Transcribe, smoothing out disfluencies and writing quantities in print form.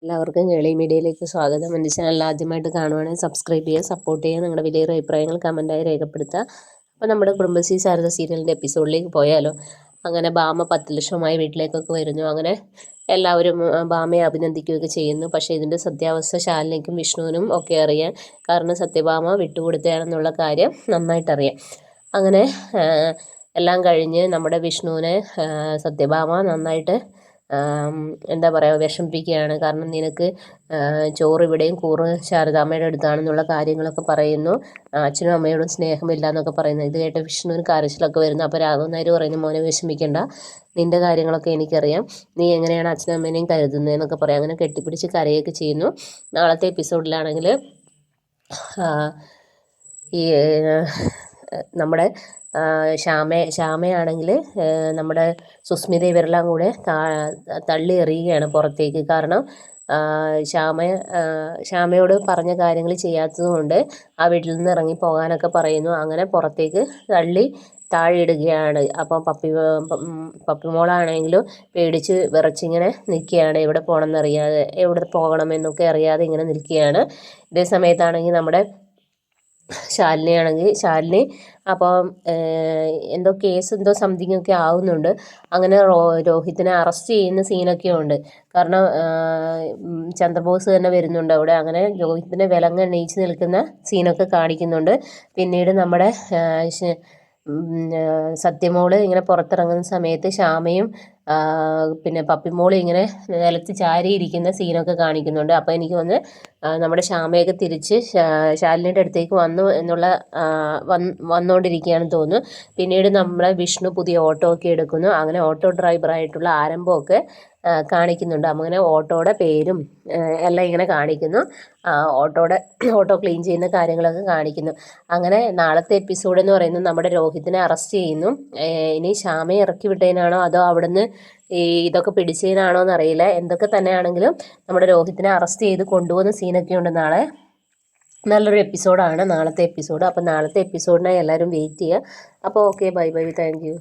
എല്ലാവർക്കും കേളി മീഡിയയിലേക്ക് സ്വാഗതം. എൻ്റെ ചാനൽ ആദ്യമായിട്ട് കാണുവാണെങ്കിൽ സബ്സ്ക്രൈബ് ചെയ്യുക, സപ്പോർട്ട് ചെയ്യുക, നിങ്ങളുടെ വലിയൊരു അഭിപ്രായങ്ങൾ കമൻറ്റായി രേഖപ്പെടുത്തുക. അപ്പോൾ നമ്മുടെ കുടുംബശ്രീ ശാരദ സീരിയലിൻ്റെ എപ്പിസോഡിലേക്ക് പോയാലോ. അങ്ങനെ ഭാമ 10 ലക്ഷമായി വീട്ടിലേക്കൊക്കെ വരുന്നു. അങ്ങനെ എല്ലാവരും ഭാമയെ അഭിനന്ദിക്കുകയൊക്കെ ചെയ്യുന്നു. പക്ഷേ ഇതിൻ്റെ സത്യാവസ്ഥ ശാലിനിക്കും വിഷ്ണുവിനും ഒക്കെ അറിയാം. കാരണം സത്യഭാമ വിട്ടുകൊടുത്തതാണെന്നുള്ള കാര്യം നന്നായിട്ടറിയാം. അങ്ങനെ എല്ലാം കഴിഞ്ഞ് നമ്മുടെ വിഷ്ണുവിനെ സത്യഭാമ നന്നായിട്ട് എന്താ പറയുക വിഷമിപ്പിക്കുകയാണ്. കാരണം നിനക്ക് ചോറ് ഇവിടെയും കൂറ് ശാരദാമ്മയുടെ അടുത്താണെന്നുള്ള കാര്യങ്ങളൊക്കെ പറയുന്നു. അച്ഛനും അമ്മയോടും സ്നേഹമില്ല എന്നൊക്കെ പറയുന്നു. ഇത് കേട്ട വിഷ്ണുവിന് കരച്ചിലൊക്കെ വരുന്നു. അപ്പോൾ രാഘവൻ നായർ പറയുന്നു, മോനെ വിഷമിക്കേണ്ട, നിൻ്റെ കാര്യങ്ങളൊക്കെ എനിക്കറിയാം, നീ എങ്ങനെയാണ് അച്ഛനും അമ്മേനെയും കരുതുന്നതെന്നൊക്കെ പറയാം. അങ്ങനെ കെട്ടിപ്പിടിച്ച് കരയൊക്കെ ചെയ്യുന്നു. നാളത്തെ എപ്പിസോഡിലാണെങ്കിൽ ഈ നമ്മുടെ ശ്യാമയാണെങ്കിൽ നമ്മുടെ സുസ്മിത ഇവരെല്ലാം കൂടെ തള്ളി എറിയുകയാണ് പുറത്തേക്ക്. കാരണം ശ്യാമയോട് പറഞ്ഞ കാര്യങ്ങൾ ചെയ്യാത്തത് കൊണ്ട് ആ വീട്ടിൽ നിന്ന് ഇറങ്ങി പോകാനൊക്കെ പറയുന്നു. അങ്ങനെ പുറത്തേക്ക് തള്ളി താഴെയിടുകയാണ്. അപ്പം പപ്പിമോളാണെങ്കിലും പേടിച്ച് വിറച്ചിങ്ങനെ നിൽക്കുകയാണ്. എവിടെ പോകണമെന്നറിയാതെ, എവിടെ പോകണമെന്നൊക്കെ അറിയാതെ ഇങ്ങനെ നിൽക്കുകയാണ്. ഇതേ സമയത്താണെങ്കിൽ നമ്മുടെ ശാലിനി അപ്പം എന്തോ കേസ് എന്തോ സംതിങ് ഒക്കെ ആവുന്നുണ്ട്. അങ്ങനെ രോഹിത്തിനെ അറസ്റ്റ് ചെയ്യുന്ന സീനൊക്കെ ഉണ്ട്. കാരണം ചന്ദ്രബോസ് തന്നെ വരുന്നുണ്ട് അവിടെ. അങ്ങനെ രോഹിത്തിനെ വിലങ്ങെണ്ണയിച്ച് നിൽക്കുന്ന സീനൊക്കെ കാണിക്കുന്നുണ്ട്. പിന്നീട് നമ്മുടെ സത്യമോള് ഇങ്ങനെ പുറത്തിറങ്ങുന്ന സമയത്ത് ശ്യാമയും പിന്നെ പപ്പിമോളും ഇങ്ങനെ നിലത്ത് ചാരിയിരിക്കുന്ന സീനൊക്കെ കാണിക്കുന്നുണ്ട്. അപ്പോൾ എനിക്ക് വന്ന് നമ്മുടെ ശ്യാമയൊക്കെ തിരിച്ച് ശാലിനിയുടെ അടുത്തേക്ക് വന്നു എന്നുള്ള വന്നുകൊണ്ടിരിക്കുകയാണെന്ന് തോന്നുന്നു. പിന്നീട് നമ്മളെ വിഷ്ണു പുതിയ ഓട്ടോ ഒക്കെ എടുക്കുന്നു. അങ്ങനെ ഓട്ടോ ഡ്രൈവറായിട്ടുള്ള ആരംഭമൊക്കെ കാണിക്കുന്നുണ്ട്. അങ്ങനെ ഓട്ടോയുടെ പേരും എല്ലാം ഇങ്ങനെ കാണിക്കുന്നു. ഓട്ടോ ക്ലീൻ ചെയ്യുന്ന കാര്യങ്ങളൊക്കെ കാണിക്കുന്നു. അങ്ങനെ നാളത്തെ എപ്പിസോഡ് എന്ന് പറയുന്നത് നമ്മുടെ രോഹിത്തിനെ അറസ്റ്റ് ചെയ്യുന്നു. ഇനി ശ്യാമയെ ഇറക്കി വിട്ടതിനാണോ അതോ അവിടുന്ന് ഇതൊക്കെ പിടിച്ചതിനാണോ എന്നറിയില്ല. എന്തൊക്കെ തന്നെയാണെങ്കിലും നമ്മുടെ രോഹിത്തിനെ അറസ്റ്റ് ചെയ്ത് കൊണ്ടുപോകുന്ന സീനൊക്കെ ഉണ്ട് നാളെ. നല്ലൊരു എപ്പിസോഡാണ് നാളത്തെ എപ്പിസോഡ്. അപ്പോൾ നാളത്തെ എപ്പിസോഡിനായി എല്ലാവരും വെയിറ്റ് ചെയ്യുക. അപ്പോൾ okay, bye bye, thank you.